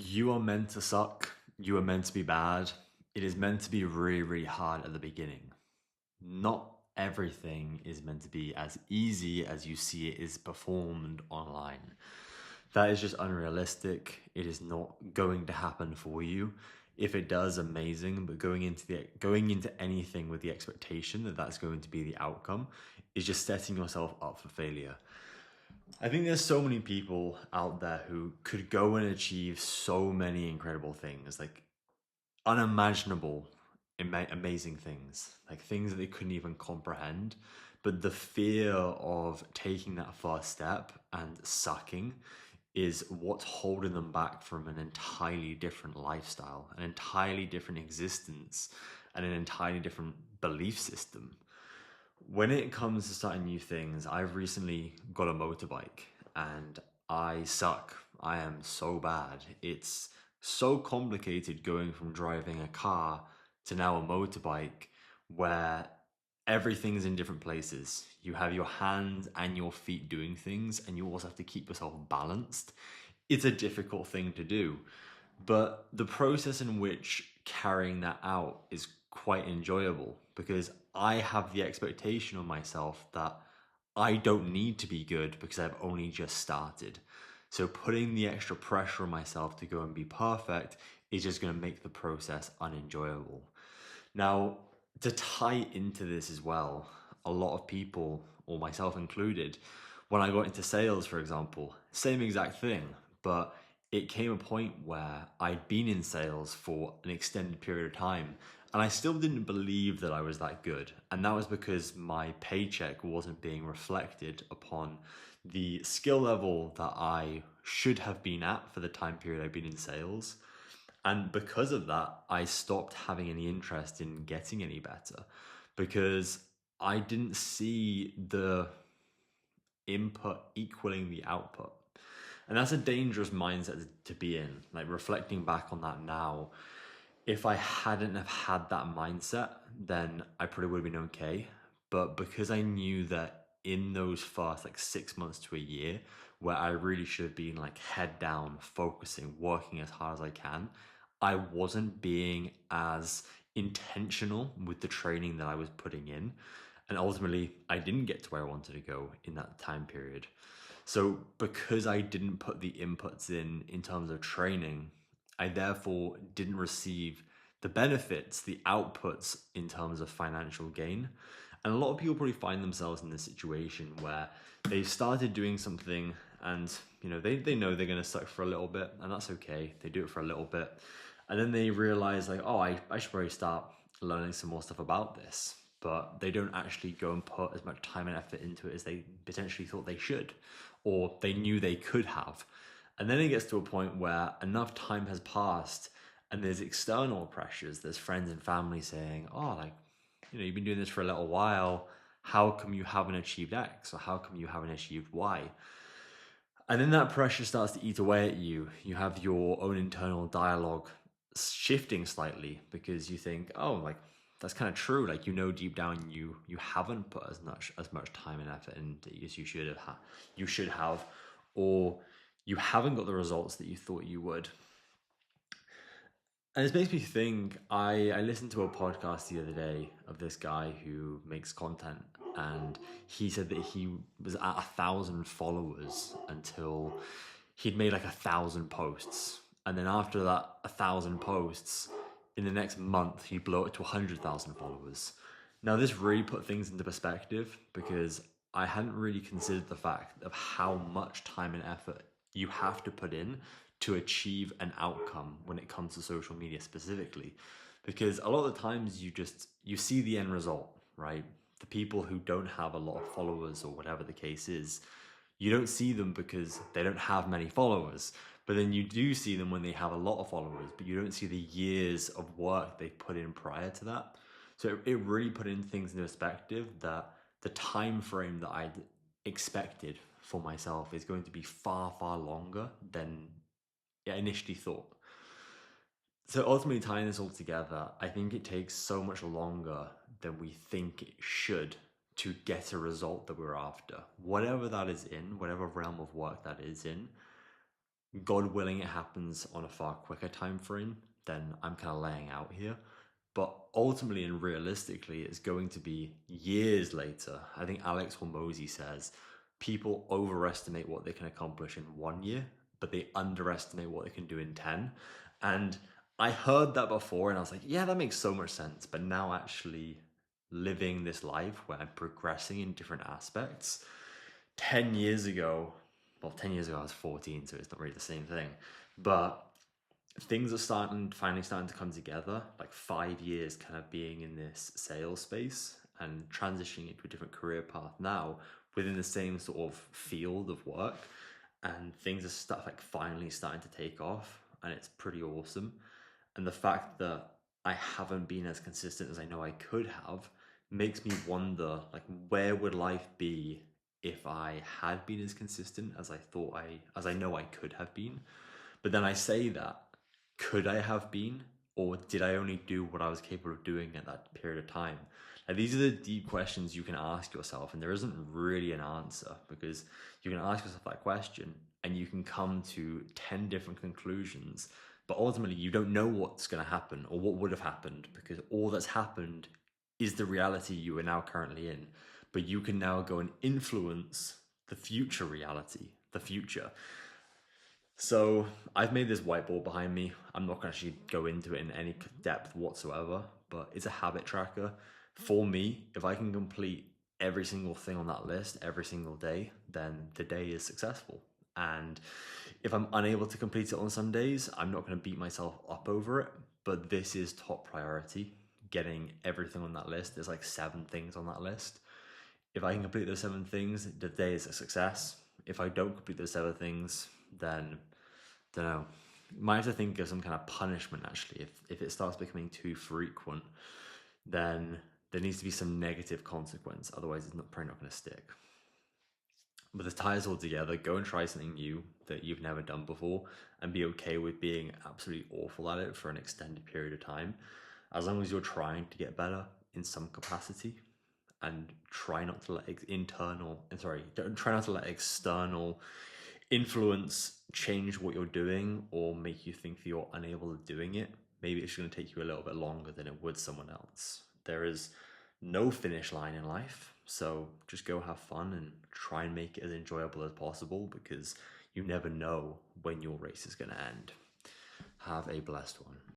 You are meant to suck. You are meant to be bad. It is meant to be really, really hard at the beginning. Not everything is meant to be as easy as you see it is performed online. That is just unrealistic. It is not going to happen for you. If it does, amazing. But going into anything with the expectation that that's going to be the outcome is just setting yourself up for failure. I think there's so many people out there who could go and achieve so many incredible things, like unimaginable, amazing things, like things that they couldn't even comprehend. But the fear of taking that first step and sucking is what's holding them back from an entirely different lifestyle, an entirely different existence, and an entirely different belief system. When it comes to starting new things, I've recently got a motorbike and I suck. I am so bad. It's so complicated going from driving a car to now a motorbike where everything's in different places. You have your hands and your feet doing things, and you also have to keep yourself balanced. It's a difficult thing to do, but the process in which carrying that out is quite enjoyable because I have the expectation of myself that I don't need to be good because I've only just started. So putting the extra pressure on myself to go and be perfect is just going to make the process unenjoyable. Now, to tie into this as well, a lot of people, or myself included, when I got into sales, for example, same exact thing, but it came a point where I'd been in sales for an extended period of time and I still didn't believe that I was that good. And that was because my paycheck wasn't being reflected upon the skill level that I should have been at for the time period I've been in sales. And because of that, I stopped having any interest in getting any better because I didn't see the input equaling the output. And that's a dangerous mindset to be in. Like reflecting back on that now, if I hadn't have had that mindset, then I probably would have been okay. But because I knew that in those first like 6 months to a year, where I really should have been like head down, focusing, working as hard as I can, I wasn't being as intentional with the training that I was putting in. And ultimately, I didn't get to where I wanted to go in that time period. So, because I didn't put the inputs in terms of training, I therefore didn't receive the benefits, the outputs in terms of financial gain. And a lot of people probably find themselves in this situation where they've started doing something and they know they're going to suck for a little bit, and that's okay. They do it for a little bit. And then they realize like, oh, I should probably start learning some more stuff about this. But they don't actually go and put as much time and effort into it as they potentially thought they should, or they knew they could have. And then it gets to a point where enough time has passed and there's external pressures. There's friends and family saying, oh, like, you've been doing this for a little while. How come you haven't achieved X? Or how come you haven't achieved Y? And then that pressure starts to eat away at you. You have your own internal dialogue shifting slightly because you think, oh, like that's kind of true. Like deep down you haven't put as much time and effort into as you should have. You should have, or you haven't got the results that you thought you would. And this makes me think. I listened to a podcast the other day of this guy who makes content, and he said that he was at 1,000 followers until he'd made like 1,000 posts, and then after that 1,000 posts, in the next month he blew it to 100,000 followers. Now this really put things into perspective because I hadn't really considered the fact of how much time and effort you have to put in to achieve an outcome when it comes to social media specifically. Because a lot of the times you see the end result, right? The people who don't have a lot of followers or whatever the case is, you don't see them because they don't have many followers. But then you do see them when they have a lot of followers, but you don't see the years of work they put in prior to that. So it really put in things in perspective that the time frame that I'd expected for myself is going to be far, far longer than I initially thought. So ultimately tying this all together, I think it takes so much longer than we think it should to get a result that we're after. Whatever that is in, whatever realm of work that is in, God willing, it happens on a far quicker time frame than I'm kind of laying out here. But ultimately and realistically, it's going to be years later. I think Alex Hormozy says people overestimate what they can accomplish in 1 year, but they underestimate what they can do in 10. And I heard that before and I was like, yeah, that makes so much sense. But now actually living this life where I'm progressing in different aspects, 10 years ago, well, 10 years ago I was 14, so it's not really the same thing. But things are finally starting to come together, like 5 years kind of being in this sales space and transitioning into a different career path now within the same sort of field of work. And things are like finally starting to take off, and it's pretty awesome. And the fact that I haven't been as consistent as I know I could have makes me wonder, like, where would life be if I had been as consistent as as I know I could have been. But then I say that, could I have been, or did I only do what I was capable of doing at that period of time? Now, these are the deep questions you can ask yourself, and there isn't really an answer, because you can ask yourself that question and you can come to 10 different conclusions, but ultimately you don't know what's going to happen or what would have happened, because all that's happened is the reality you are now currently in. But you can now go and influence the future reality, the future. So I've made this whiteboard behind me. I'm not going to actually go into it in any depth whatsoever, but it's a habit tracker. For me, if I can complete every single thing on that list every single day, then the day is successful. And if I'm unable to complete it on some days, I'm not going to beat myself up over it. But this is top priority, getting everything on that list. There's like 7 things on that list. If I can complete those 7 things, the day is a success. If I don't complete those 7 things, then don't know. Might have to think of some kind of punishment actually. If it starts becoming too frequent, then there needs to be some negative consequence. Otherwise, it's probably not going to stick. But to tie us all together, go and try something new that you've never done before and be okay with being absolutely awful at it for an extended period of time. As long as you're trying to get better in some capacity, and try not to let try not to let external influence change what you're doing or make you think that you're unable of doing it. Maybe it's going to take you a little bit longer than it would someone else. There is no finish line in life, so just go have fun and try and make it as enjoyable as possible, because you never know when your race is going to end. Have a blessed one.